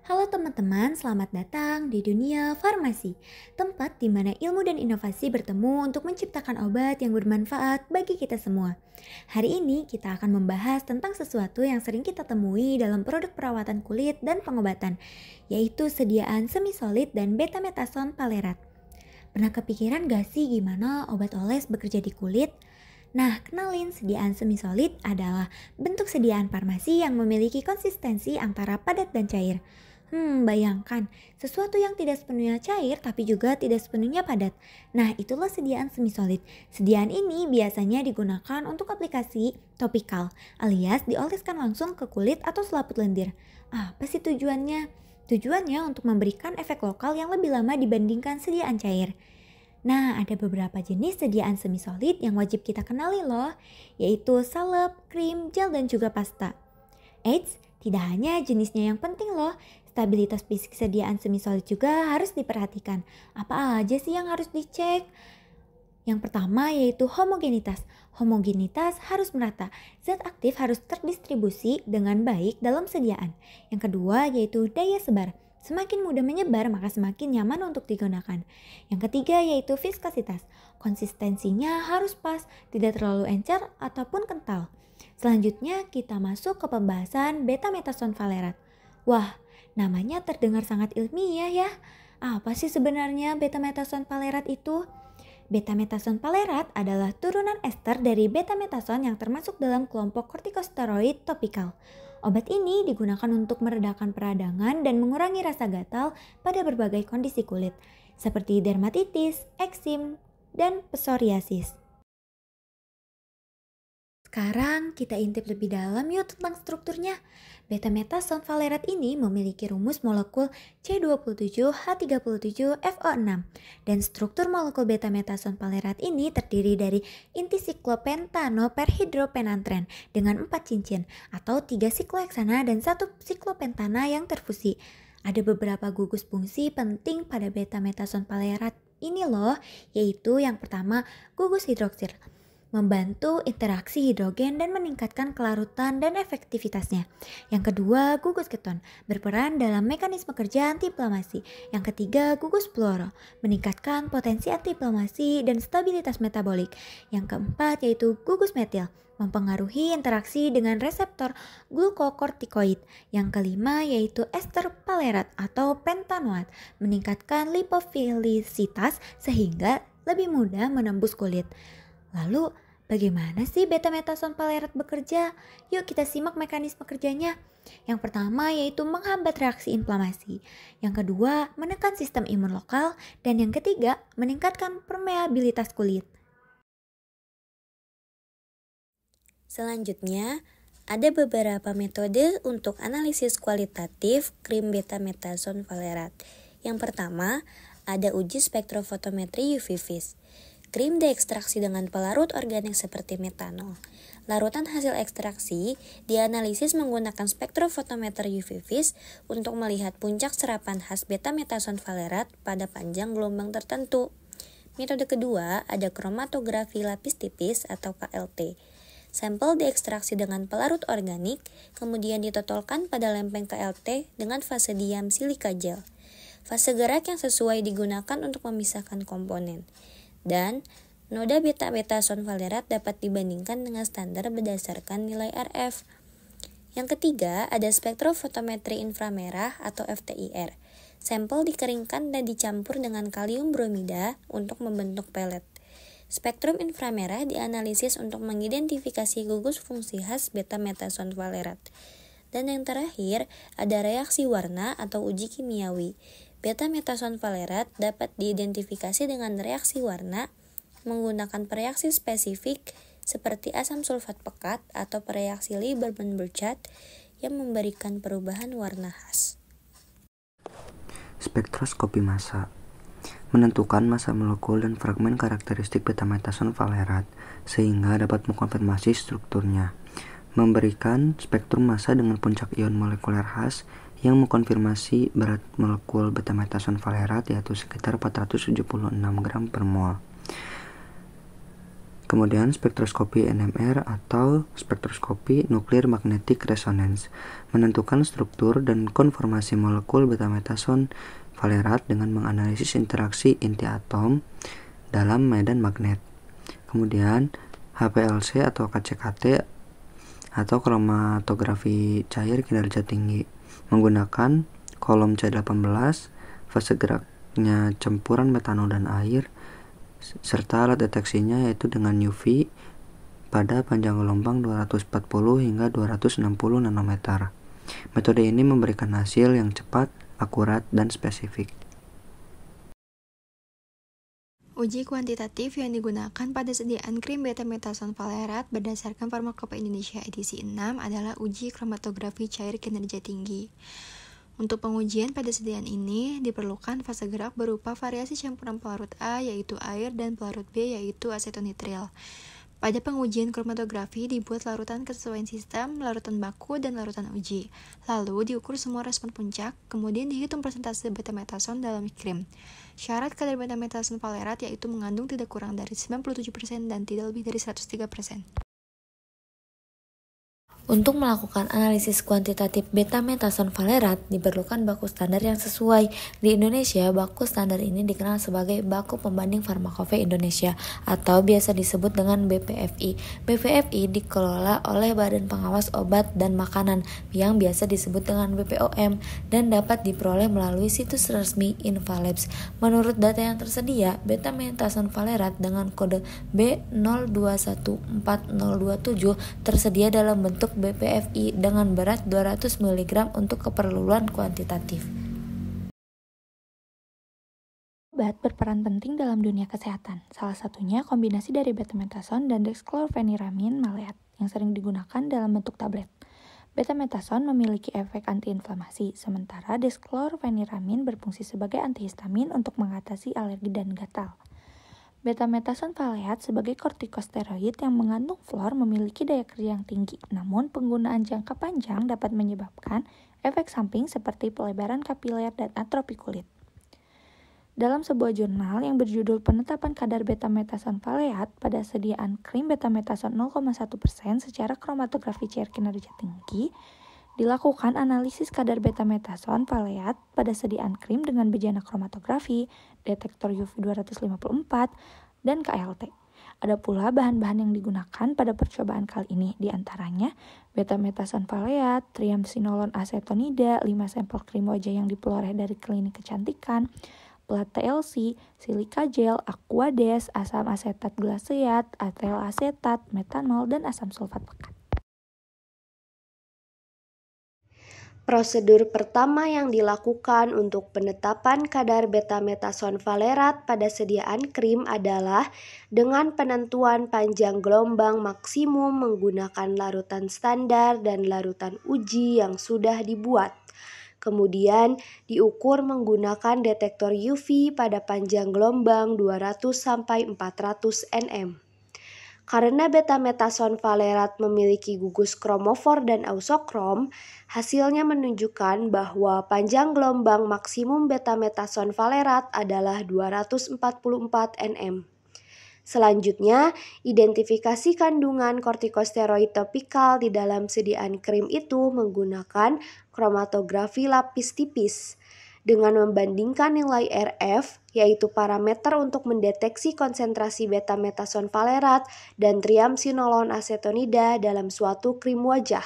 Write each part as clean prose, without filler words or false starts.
Halo teman-teman, selamat datang di dunia farmasi, tempat di mana ilmu dan inovasi bertemu untuk menciptakan obat yang bermanfaat bagi kita semua. Hari ini kita akan membahas tentang sesuatu yang sering kita temui dalam produk perawatan kulit dan pengobatan, yaitu sediaan semi-solid dan betamethasone palerat. Pernah kepikiran gak sih gimana obat oles bekerja di kulit? Nah, kenalin, sediaan semi-solid adalah bentuk sediaan farmasi yang memiliki konsistensi antara padat dan cair. Bayangkan, sesuatu yang tidak sepenuhnya cair tapi juga tidak sepenuhnya padat. Nah, itulah sediaan semi-solid. Sediaan ini biasanya digunakan untuk aplikasi topikal, alias dioleskan langsung ke kulit atau selaput lendir. Apa sih tujuannya? Tujuannya untuk memberikan efek lokal yang lebih lama dibandingkan sediaan cair. Nah, ada beberapa jenis sediaan semi-solid yang wajib kita kenali loh, yaitu salep, krim, gel, dan juga pasta. Eits, tidak hanya jenisnya yang penting loh, stabilitas fisik sediaan semi-solid juga harus diperhatikan. Apa aja sih yang harus dicek? Yang pertama yaitu homogenitas. Homogenitas harus merata, zat aktif harus terdistribusi dengan baik dalam sediaan. Yang kedua yaitu daya sebar. Semakin mudah menyebar maka semakin nyaman untuk digunakan. Yang ketiga yaitu viskositas. Konsistensinya harus pas, tidak terlalu encer ataupun kental. Selanjutnya kita masuk ke pembahasan betamethasone palerat. Wah, namanya terdengar sangat ilmiah ya. Apa sih sebenarnya betamethasone palerat itu? Betamethasone palerat adalah turunan ester dari betamethasone yang termasuk dalam kelompok kortikosteroid topikal. Obat ini digunakan untuk meredakan peradangan dan mengurangi rasa gatal pada berbagai kondisi kulit, seperti dermatitis, eksim, dan psoriasis. Sekarang kita intip lebih dalam yuk tentang strukturnya. Betamethasone palerat ini memiliki rumus molekul C27H37FO6 dan struktur molekul betamethasone palerat ini terdiri dari inti siklopentano perhidropenantren dengan 4 cincin atau 3 sikloheksana dan 1 siklopentana yang terfusi. Ada beberapa gugus fungsi penting pada betamethasone palerat ini loh, yaitu yang pertama gugus hidroksil, membantu interaksi hidrogen dan meningkatkan kelarutan dan efektivitasnya. Yang kedua, gugus keton, berperan dalam mekanisme kerja antiinflamasi. Yang ketiga, gugus fluoro, meningkatkan potensi antiinflamasi dan stabilitas metabolik. Yang keempat yaitu gugus metil, mempengaruhi interaksi dengan reseptor glukokortikoid. Yang kelima yaitu ester palerat atau pentanoat, meningkatkan lipofilisitas sehingga lebih mudah menembus kulit. Lalu, bagaimana sih betamethasone palerat bekerja? Yuk kita simak mekanisme kerjanya. Yang pertama yaitu menghambat reaksi inflamasi. Yang kedua, menekan sistem imun lokal. Dan yang ketiga, meningkatkan permeabilitas kulit. Selanjutnya, ada beberapa metode untuk analisis kualitatif krim betamethasone palerat. Yang pertama, ada uji spektrofotometri UV vis. Krim diekstraksi dengan pelarut organik seperti metanol. Larutan hasil ekstraksi dianalisis menggunakan spektrofotometer UV vis untuk melihat puncak serapan khas betamethasone palerat pada panjang gelombang tertentu. Metode kedua ada kromatografi lapis tipis atau KLT. Sampel diekstraksi dengan pelarut organik, kemudian ditotolkan pada lempeng KLT dengan fase diam silika gel. Fase gerak yang sesuai digunakan untuk memisahkan komponen. Dan noda betamethasone palerat dapat dibandingkan dengan standar berdasarkan nilai RF. Yang ketiga, ada spektrofotometri inframerah atau FTIR. Sampel dikeringkan dan dicampur dengan kalium bromida untuk membentuk pelet. Spektrum inframerah dianalisis untuk mengidentifikasi gugus fungsi khas betamethasone palerat. Dan yang terakhir, ada reaksi warna atau uji kimiawi. Betamethasone palerat dapat diidentifikasi dengan reaksi warna menggunakan pereaksi spesifik seperti asam sulfat pekat atau pereaksi Lieberman-Burchardt yang memberikan perubahan warna khas. Spektroskopi massa menentukan massa molekul dan fragmen karakteristik betamethasone palerat sehingga dapat mengkonfirmasi strukturnya. Memberikan spektrum massa dengan puncak ion molekuler khas yang mengkonfirmasi berat molekul betamethasone palerat yaitu sekitar 476 gram per mol. Kemudian spektroskopi NMR atau spektroskopi nuklir magnetic resonance menentukan struktur dan konformasi molekul beta-metason valerat dengan menganalisis interaksi inti atom dalam medan magnet. Kemudian HPLC atau KCKT atau kromatografi cair kinerja tinggi menggunakan kolom C18, fase geraknya campuran metanol dan air, serta alat deteksinya yaitu dengan UV pada panjang gelombang 240 hingga 260 nanometer. Metode ini memberikan hasil yang cepat, akurat, dan spesifik. Uji kuantitatif yang digunakan pada sediaan krim beta-metason valerat berdasarkan Farmakope Indonesia edisi 6 adalah uji kromatografi cair kinerja tinggi. Untuk pengujian pada sediaan ini diperlukan fase gerak berupa variasi campuran pelarut A yaitu air dan pelarut B yaitu asetonitril. Pada pengujian kromatografi dibuat larutan kesesuaian sistem, larutan baku, dan larutan uji. Lalu diukur semua respon puncak, kemudian dihitung persentase beta-metason dalam krim. Syarat kadar beta-metason valerat yaitu mengandung tidak kurang dari 97% dan tidak lebih dari 103%. Untuk melakukan analisis kuantitatif beta-metason valerat, diperlukan baku standar yang sesuai. Di Indonesia, baku standar ini dikenal sebagai Baku Pembanding Farmakope Indonesia atau biasa disebut dengan BPFI. BPFI dikelola oleh Badan Pengawas Obat dan Makanan yang biasa disebut dengan BPOM dan dapat diperoleh melalui situs resmi Invalabs. Menurut data yang tersedia, beta-metason valerat dengan kode B02140027 tersedia dalam bentuk BPFI dengan berat 200 mg untuk keperluan kuantitatif. Obat berperan penting dalam dunia kesehatan. Salah satunya kombinasi dari betametason dan dexclorpheniramine maleat yang sering digunakan dalam bentuk tablet. Betametason memiliki efek antiinflamasi, sementara dexclorpheniramine berfungsi sebagai antihistamin untuk mengatasi alergi dan gatal. Betametason valeat sebagai kortikosteroid yang mengandung fluor memiliki daya kerja yang tinggi, namun penggunaan jangka panjang dapat menyebabkan efek samping seperti pelebaran kapiler dan atrofi kulit. Dalam sebuah jurnal yang berjudul Penetapan Kadar Betametason Valeat pada sediaan krim betametason 0,1% secara kromatografi cair kinerja tinggi, dilakukan analisis kadar betametason valeat pada sediaan krim dengan bejana kromatografi, detektor UV 254, dan KLT. Ada pula bahan-bahan yang digunakan pada percobaan kali ini, diantaranya betametason valeat, triamcinolone acetonida, 5 sampel krim wajah yang diperoleh dari klinik kecantikan, plat TLC, silika gel, aquades, asam asetat glaseat, atel asetat, metanol, dan asam sulfat pekat. Prosedur pertama yang dilakukan untuk penetapan kadar betametason valerat pada sediaan krim adalah dengan penentuan panjang gelombang maksimum menggunakan larutan standar dan larutan uji yang sudah dibuat. Kemudian diukur menggunakan detektor UV pada panjang gelombang 200-400 nm. Karena betametason valerat memiliki gugus kromofor dan ausokrom, hasilnya menunjukkan bahwa panjang gelombang maksimum betametason valerat adalah 244 nm. Selanjutnya, identifikasi kandungan kortikosteroid topikal di dalam sediaan krim itu menggunakan kromatografi lapis tipis. Dengan membandingkan nilai RF, yaitu parameter untuk mendeteksi konsentrasi betametason valerat dan triamcinolone acetonida dalam suatu krim wajah.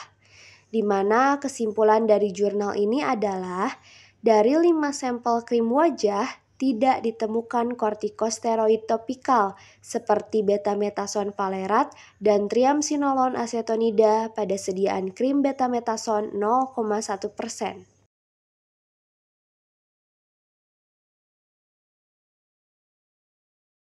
Di mana kesimpulan dari jurnal ini adalah, dari 5 sampel krim wajah, tidak ditemukan kortikosteroid topikal seperti betametason valerat dan triamcinolone acetonida pada sediaan krim betametason 0,1%.